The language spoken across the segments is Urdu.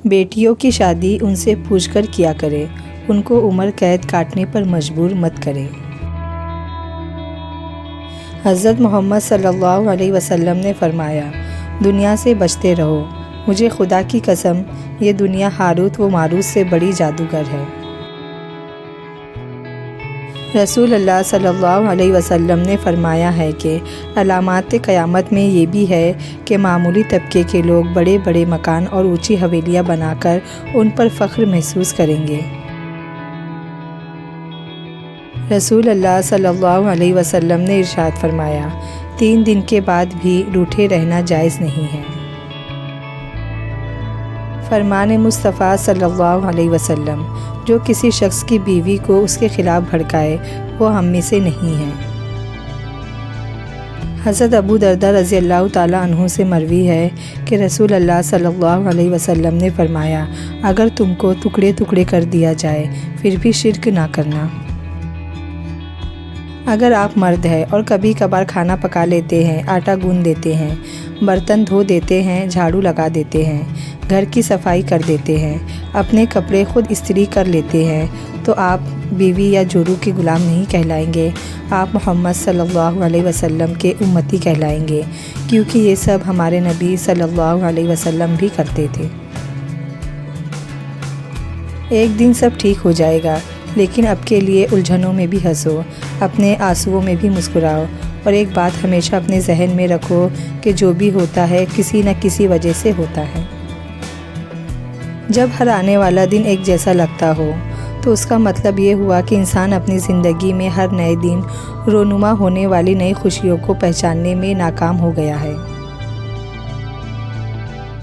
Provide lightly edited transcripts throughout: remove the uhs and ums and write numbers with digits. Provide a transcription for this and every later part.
بیٹیوں کی شادی ان سے پوچھ کر کیا کرے، ان کو عمر قید کاٹنے پر مجبور مت کرے۔ حضرت محمد صلی اللہ علیہ وسلم نے فرمایا، دنیا سے بچتے رہو، مجھے خدا کی قسم یہ دنیا ہاروت و ماروت سے بڑی جادوگر ہے۔ رسول اللہ صلی اللہ علیہ وسلم نے فرمایا ہے کہ علامات قیامت میں یہ بھی ہے کہ معمولی طبقے کے لوگ بڑے بڑے مکان اور اونچی حویلیاں بنا کر ان پر فخر محسوس کریں گے۔ رسول اللہ صلی اللہ علیہ وسلم نے ارشاد فرمایا، 3 دن کے بعد بھی روٹھے رہنا جائز نہیں ہے۔ فرمان مصطفیٰ صلی اللہ علیہ وسلم، جو کسی شخص کی بیوی کو اس کے خلاف بھڑکائے وہ ہم میں سے نہیں ہے۔ حضرت ابو درداء رضی اللہ تعالیٰ عنہ سے مروی ہے کہ رسول اللہ صلی اللہ علیہ وسلم نے فرمایا، اگر تم کو ٹکڑے ٹکڑے کر دیا جائے پھر بھی شرک نہ کرنا۔ اگر آپ مرد ہیں اور کبھی کبھار کھانا پکا لیتے ہیں، آٹا گوندھ دیتے ہیں، برتن دھو دیتے ہیں، جھاڑو لگا دیتے ہیں، گھر کی صفائی کر دیتے ہیں، اپنے کپڑے خود استری کر لیتے ہیں، تو آپ بیوی یا جورو کے غلام نہیں کہلائیں گے، آپ محمد صلی اللہ علیہ وسلم کے امتی کہلائیں گے، کیونکہ یہ سب ہمارے نبی صلی اللہ علیہ وسلم بھی کرتے تھے۔ ایک دن سب ٹھیک ہو جائے گا، لیکن اب کے لیے الجھنوں میں بھی ہنسو، اپنے آنسوؤں میں بھی مسکراؤ، اور ایک بات ہمیشہ اپنے ذہن میں رکھو کہ جو بھی ہوتا ہے کسی نہ کسی وجہ سے ہوتا ہے۔ جب ہر آنے والا دن ایک جیسا لگتا ہو تو اس کا مطلب یہ ہوا کہ انسان اپنی زندگی میں ہر نئے دن رونما ہونے والی نئی خوشیوں کو پہچاننے میں ناکام ہو گیا ہے۔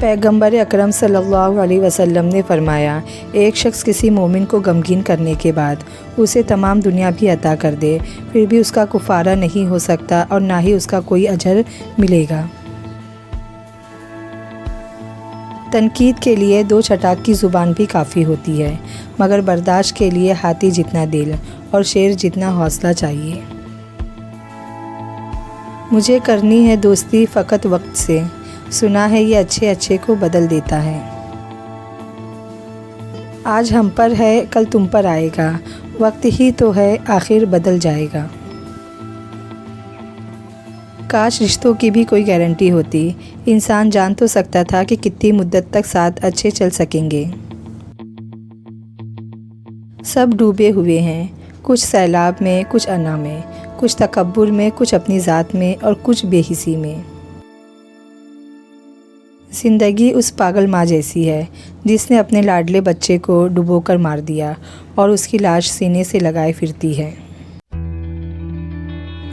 پیغمبر اکرم صلی اللہ علیہ وسلم نے فرمایا، ایک شخص کسی مومن کو غمگین کرنے کے بعد اسے تمام دنیا بھی عطا کر دے، پھر بھی اس کا کفارہ نہیں ہو سکتا اور نہ ہی اس کا کوئی اجر ملے گا۔ تنقید کے لیے 2 چٹاک کی زبان بھی کافی ہوتی ہے، مگر برداشت کے لیے ہاتھی جتنا دل اور شیر جتنا حوصلہ چاہیے۔ مجھے کرنی ہے دوستی فقط وقت سے، سنا ہے یہ اچھے اچھے کو بدل دیتا ہے۔ آج ہم پر ہے کل تم پر آئے گا، وقت ہی تو ہے آخر بدل جائے گا۔ کاش رشتوں کی بھی کوئی گارنٹی ہوتی، انسان جان تو سکتا تھا کہ کتنی مدت تک ساتھ اچھے چل سکیں گے۔ سب ڈوبے ہوئے ہیں، کچھ سیلاب میں، کچھ انا میں، کچھ تکبر میں، کچھ اپنی ذات میں اور کچھ بے حسی میں۔ زندگی اس پاگل ماں جیسی ہے جس نے اپنے لاڈلے بچے کو ڈبو کر مار دیا اور اس کی لاش سینے سے لگائے پھرتی ہے۔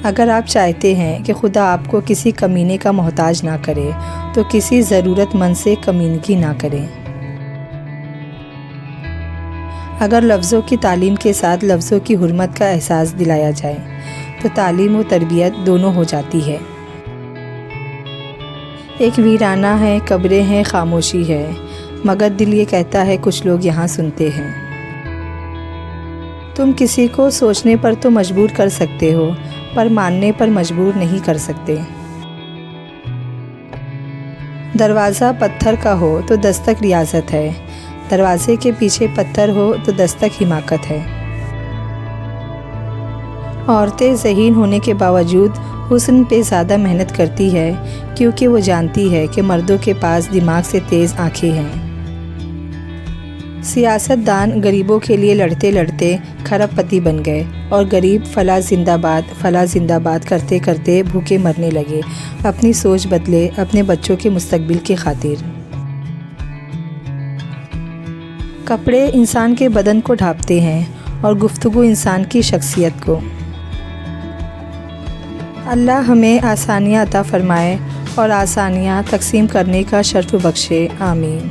اگر آپ چاہتے ہیں کہ خدا آپ کو کسی کمینے کا محتاج نہ کرے تو کسی ضرورت مند سے کمینگی نہ کریں۔ اگر لفظوں کی تعلیم کے ساتھ لفظوں کی حرمت کا احساس دلایا جائے تو تعلیم و تربیت دونوں ہو جاتی ہے۔ ایک ویرانہ ہے، قبریں ہیں، خاموشی ہے، مگر دل یہ کہتا ہے کچھ لوگ یہاں سنتے ہیں۔ تم کسی کو سوچنے پر تو مجبور کر سکتے ہو، پر ماننے پر مجبور نہیں کر سکتے۔ دروازہ پتھر کا ہو تو دستک ریاضت ہے، دروازے کے پیچھے پتھر ہو تو دستک حماقت ہے۔ عورتیں ذہین ہونے کے باوجود حسن پہ زیادہ محنت کرتی ہے، کیونکہ وہ جانتی ہے کہ مردوں کے پاس دماغ سے تیز آنکھیں ہیں۔ سیاست دان غریبوں کے لیے لڑتے لڑتے کھرب پتی بن گئے اور غریب فلاں زندہ باد کرتے کرتے بھوکے مرنے لگے۔ اپنی سوچ بدلے اپنے بچوں کے مستقبل کی خاطر۔ کپڑے انسان کے بدن کو ڈھانپتے ہیں اور گفتگو انسان کی شخصیت کو۔ اللہ ہمیں آسانیاں عطا فرمائے اور آسانیاں تقسیم کرنے کا شرف بخشے، آمین۔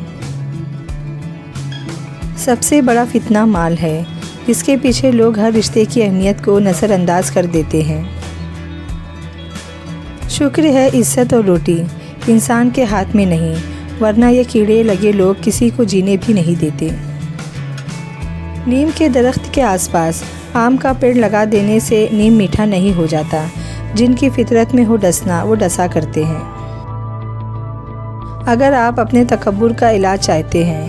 سب سے بڑا فتنہ مال ہے، جس کے پیچھے لوگ ہر رشتے کی اہمیت کو نظر انداز کر دیتے ہیں۔ شکر ہے عزت اور روٹی انسان کے ہاتھ میں نہیں، ورنہ یہ کیڑے لگے لوگ کسی کو جینے بھی نہیں دیتے۔ نیم کے درخت کے آس پاس آم کا پیڑ لگا دینے سے نیم میٹھا نہیں ہو جاتا، جن کی فطرت میں ہو ڈسنا وہ ڈسا کرتے ہیں۔ اگر آپ اپنے تکبر کا علاج چاہتے ہیں